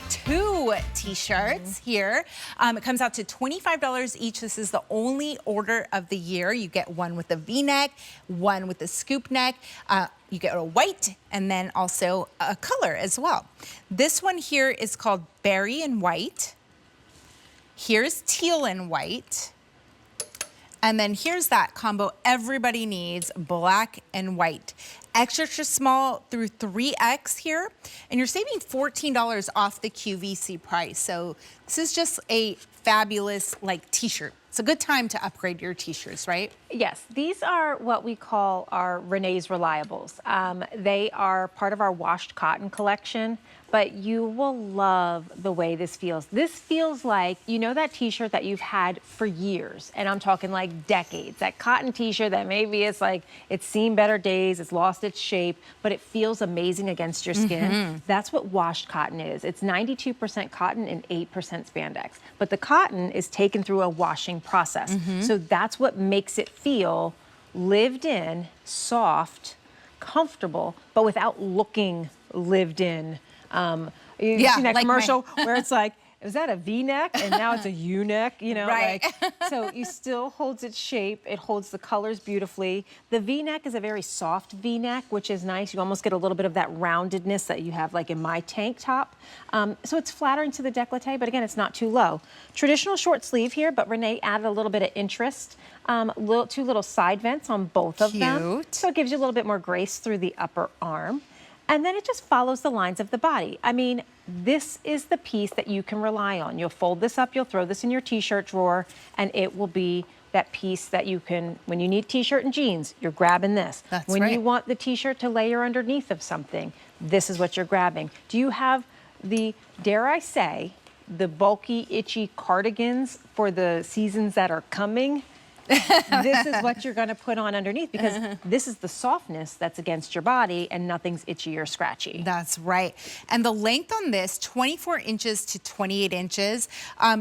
2 t-shirts here. It comes out to $25 each. This is the only order of the year. You get one with a V-neck, one with a scoop neck. You get a white and then also a color as well. This one here is called berry and white. Here's teal and white. And then here's that combo everybody needs, black and white. Extra small through 3X here, and you're saving $14 off the QVC price. So this is just a fabulous t-shirt. It's a good time to upgrade your t-shirts, right? Yes, these are what we call our Renee's Reliables. They are part of our washed cotton collection, but you will love the way this feels. This feels like, you know, that t-shirt that you've had for years, and I'm talking like decades. That cotton t-shirt that maybe it's like, it's seen better days, it's lost its shape, but it feels amazing against your skin. That's what washed cotton is. It's 92% cotton and 8% spandex. But the cotton is taken through a washing process. So that's what makes it feel lived in, soft, comfortable, but without looking lived in. You've seen that commercial where it's like, is that a V-neck? And now it's a U-neck, you know? Right. So it still holds its shape. It holds the colors beautifully. The V-neck is a very soft V-neck, which is nice. You almost get a little bit of that roundedness that you have like in my tank top. So it's flattering to the décolleté, but again, it's not too low. Traditional short sleeve here, but Renee added a little bit of interest. Two little side vents on both of them. So it gives you a little bit more grace through the upper arm. And then it just follows the lines of the body. I mean, this is the piece that you can rely on. You'll fold this up, you'll throw this in your t-shirt drawer, and it will be that piece that you can, when you need t-shirt and jeans, you're grabbing this. When you want the t-shirt to layer underneath of something, this is what you're grabbing. Do you have the, dare I say, the bulky, itchy cardigans for the seasons that are coming? This is what you're going to put on underneath, because this is the softness that's against your body and nothing's itchy or scratchy. That's right. And the length on this, 24 inches to 28 inches.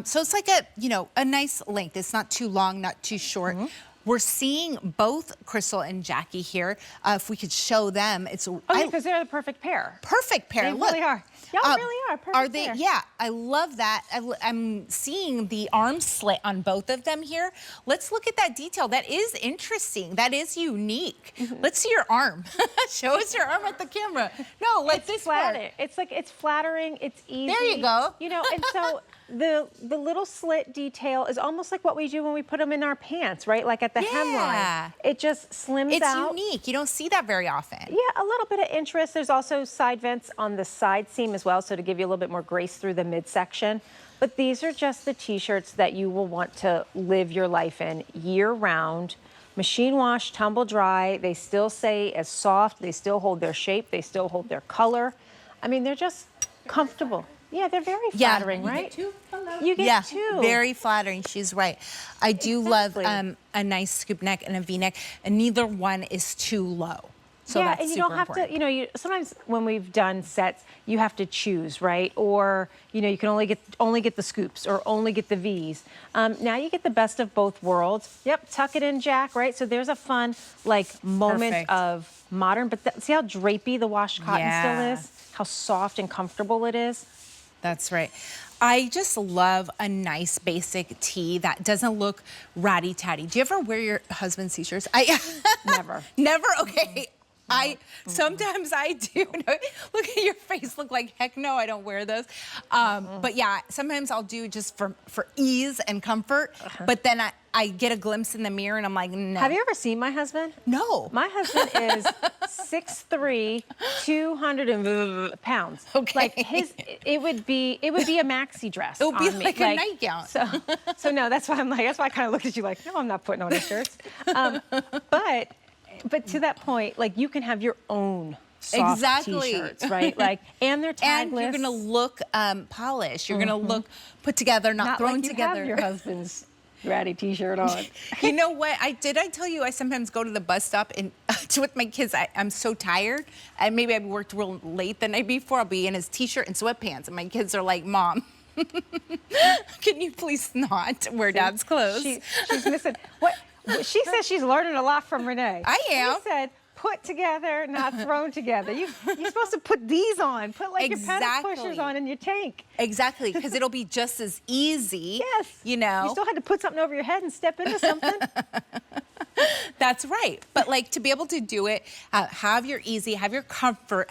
So it's like a nice length. It's not too long, not too short. We're seeing both Crystal and Jackie here. If we could show them, it's because they're the perfect pair. Perfect pair. They really are. Y'all really are perfect Are they? pair. Yeah, I love that. I'm seeing the arm slit on both of them here. Let's look at that detail. That is interesting. That is unique. Let's see your arm. Show us your arm at the camera. No, like this part. It's like, it's flattering. It's easy. There you go. You know, and so the little slit detail is almost like what we do when we put them in our pants, right? Like at the hemline. It just slims out. It's unique. You don't see that very often. Yeah, a little bit of interest. There's also side vents on the side seam as well, so to give you a little bit more grace through the midsection. But these are just the t-shirts that you will want to live your life in year round. Machine wash, tumble dry. They still stay as soft. They still hold their shape. They still hold their color. I mean, they're just comfortable. Yeah, they're very flattering, right? You get 2. You get 2. Very flattering. She's right. I do love a nice scoop neck and a V-neck, and neither one is too low. So yeah, that's and you don't have to, you know, sometimes when we've done sets, you have to choose, right? Or, you know, you can only get the scoops or only get the V's. Now you get the best of both worlds. Yep, tuck it in, Jack, right? So there's a fun, moment of modern, but see how drapey the washed cotton still is? How soft and comfortable it is? That's right. I just love a nice basic tee that doesn't look ratty-tatty. Do you ever wear your husband's t-shirts? Never. Never? Okay. Sometimes I do. Look at your face. Look like heck no, I don't wear those. But yeah, sometimes I'll do just for ease and comfort. But then I get a glimpse in the mirror and I'm like, no. Have you ever seen my husband? No. My husband is 6'3", 200 pounds. Okay. Like it would be a maxi dress. It would be on like a nightgown. So no, that's why I kind of looked at you like, no, I'm not putting on his shirts. But to that point, you can have your own soft t-shirts, right? And they're tagless. And you're gonna look polished. You're gonna look put together, not thrown together. Have your husband's ratty t-shirt on. You know what? I tell you I sometimes go to the bus stop and with my kids. I'm so tired, and maybe I worked real late the night before. I'll be in his t-shirt and sweatpants, and my kids are like, "Mom, can you please not wear Dad's clothes?" She's missing what. She says she's learning a lot from Renee. I am. She said, put together, not thrown together. You're supposed to put these on. Put like your pedal pushers on in your tank. Exactly, because it'll be just as easy. Yes. You know. You still had to put something over your head and step into something. That's right. But like to be able to do it, have your easy, have your comfort,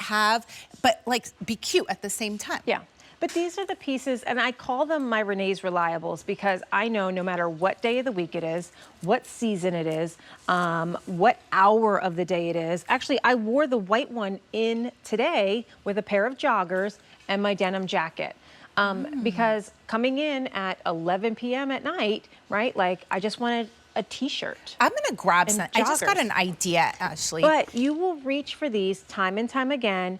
but like be cute at the same time. Yeah. But these are the pieces, and I call them my Renee's Reliables because I know no matter what day of the week it is, what season it is, what hour of the day it is. Actually, I wore the white one in today with a pair of joggers and my denim jacket. Because coming in at 11 p.m. at night, right, like I just wanted a t-shirt. I'm gonna grab some. I just got an idea, Ashley. But you will reach for these time and time again.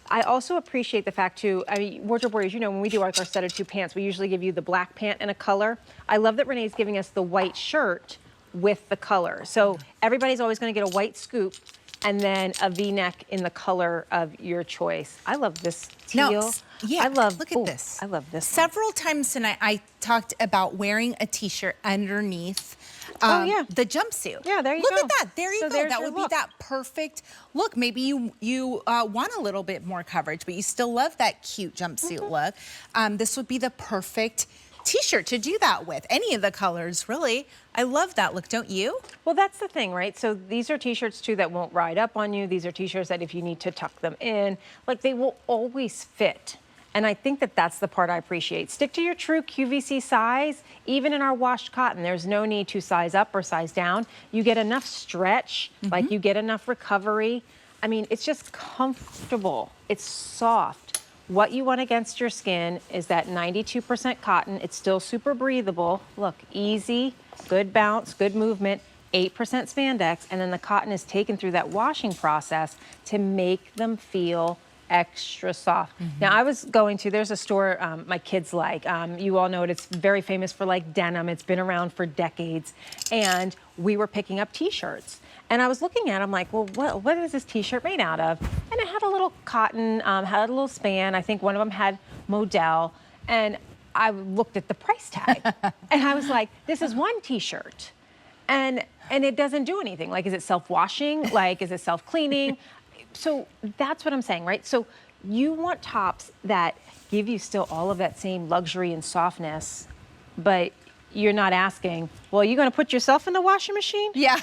I also appreciate the fact too, I mean, Wardrobe Warriors, you know, when we do like our set of 2 pants, we usually give you the black pant and a color. I love that Renee's giving us the white shirt with the color. So everybody's always gonna get a white scoop and then a V-neck in the color of your choice. I love this teal. No, yeah, look at this. I love this. Several times tonight, I talked about wearing a t-shirt underneath the jumpsuit. Yeah, there you go. go. Look at that. There you go. There's That your would be look. that perfect look. Maybe you want a little bit more coverage, but you still love that cute jumpsuit look. This would be the perfect t-shirt to do that with. Any of the colors, really. I love that look, don't you? Well, that's the thing, right? So these are t-shirts too that won't ride up on you. These are t-shirts that if you need to tuck them in, like they will always fit. And I think that that's the part I appreciate. Stick to your true QVC size. Even in our washed cotton, there's no need to size up or size down. You get enough stretch, like you get enough recovery. I mean, it's just comfortable. It's soft. What you want against your skin is that 92% cotton. It's still super breathable. Look, easy, good bounce, good movement, 8% spandex, and then the cotton is taken through that washing process to make them feel extra soft. Now I was going to, there's a store my kids like, you all know it, it's very famous for like denim, it's been around for decades, and we were picking up t-shirts. And I was looking at them like, well, what is this t-shirt made out of? And it had a little cotton, had a little span, I think one of them had modal, and I looked at the price tag, and I was like, this is one t-shirt. And it doesn't do anything. Like, is it self-washing? Like, is it self-cleaning? So that's what I'm saying, right? So you want tops that give you still all of that same luxury and softness, but you're not asking, well, are you going to put yourself in the washing machine? Yeah.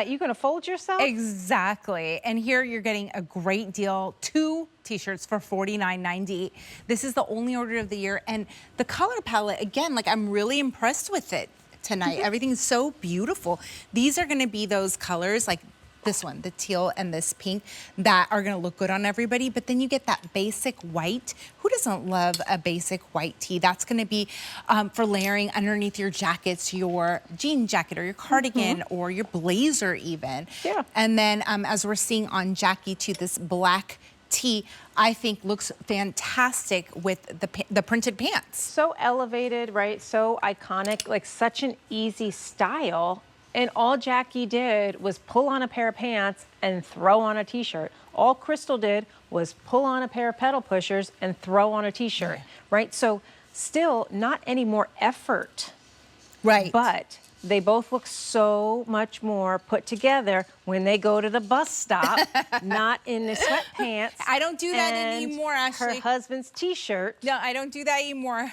You going to fold yourself? Exactly. And here you're getting a great deal, 2 t-shirts for $49.98. This is the only order of the year. And the color palette, again, like I'm really impressed with it tonight. Everything's so beautiful. These are going to be those colors like this one, the teal and this pink, that are gonna look good on everybody, but then you get that basic white. Who doesn't love a basic white tee? That's gonna be for layering underneath your jackets, your jean jacket or your cardigan or your blazer even. Yeah. And then as we're seeing on Jackie too, this black tee, I think looks fantastic with the printed pants. So elevated, right? So iconic, like such an easy style. And all Jackie did was pull on a pair of pants and throw on a t-shirt. All Crystal did was pull on a pair of pedal pushers and throw on a t-shirt, right? So still not any more effort. Right. But they both look so much more put together when they go to the bus stop, not in the sweatpants. I don't do that anymore, Ashley. Her husband's t-shirt. No, I don't do that anymore.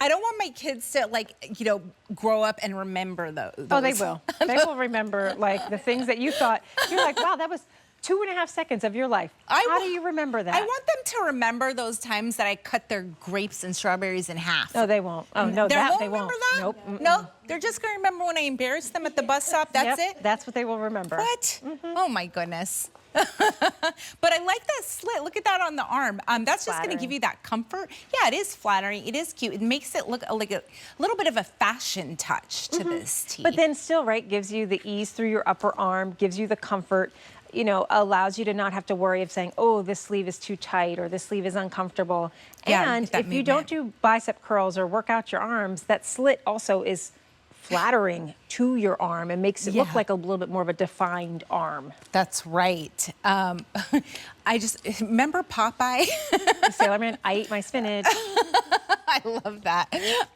I don't want my kids to, like, you know, grow up and remember those. Oh, they will. They will remember, like, the things that you thought. You're like, wow, that was 2.5 seconds of your life. How do you remember that? I want them to remember those times that I cut their grapes and strawberries in half. No, they won't. Oh, no, they won't remember that? Nope. No, they're just going to remember when I embarrassed them at the bus stop. That's it? That's what they will remember. What? Oh, my goodness. But I like that slit. Look at that on the arm. That's just going to give you that comfort. Yeah, it is flattering. It is cute. It makes it look like a little bit of a fashion touch to this tee. But then still, right, gives you the ease through your upper arm, gives you the comfort, you know, allows you to not have to worry of saying, oh, this sleeve is too tight or this sleeve is uncomfortable. Yeah, and if you don't do bicep curls or work out your arms, that slit also is flattering to your arm and makes it look like a little bit more of a defined arm. That's right. I just remember Popeye. The Sailor Man, I ate my spinach. I I love that.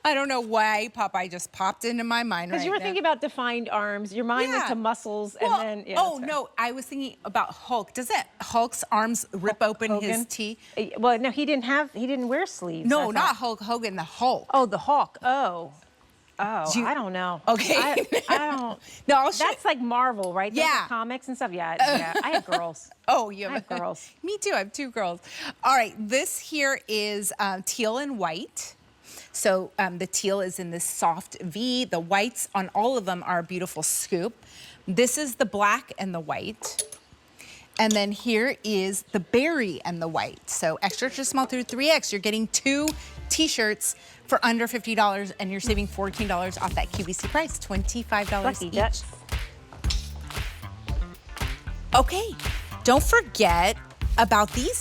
I don't know why Popeye just popped into my mind right Because you were now. thinking about defined arms. Your mind went Yeah. to muscles, Well, and then oh no, I was thinking about Hulk. Doesn't Hulk's arms rip open his Hogan? T? Well, no, he didn't wear sleeves. No, I thought. not Hulk Hogan, the Hulk. Oh, the Hawk. Oh, I don't know. Okay. I don't. No, I'll show. That's like Marvel, right? Those Yeah. are comics and stuff. Yeah. I have girls. Oh, you I have girls. Me too. I have 2 girls. All right. This here is teal and white. So the teal is in this soft V. The whites on all of them are a beautiful scoop. This is the black and the white. And then here is the berry and the white. So extra small through 3X. You're getting 2 t-shirts for under $50, and you're saving $14 off that QVC price, $25 Lucky each. Dutch. Okay, don't forget about these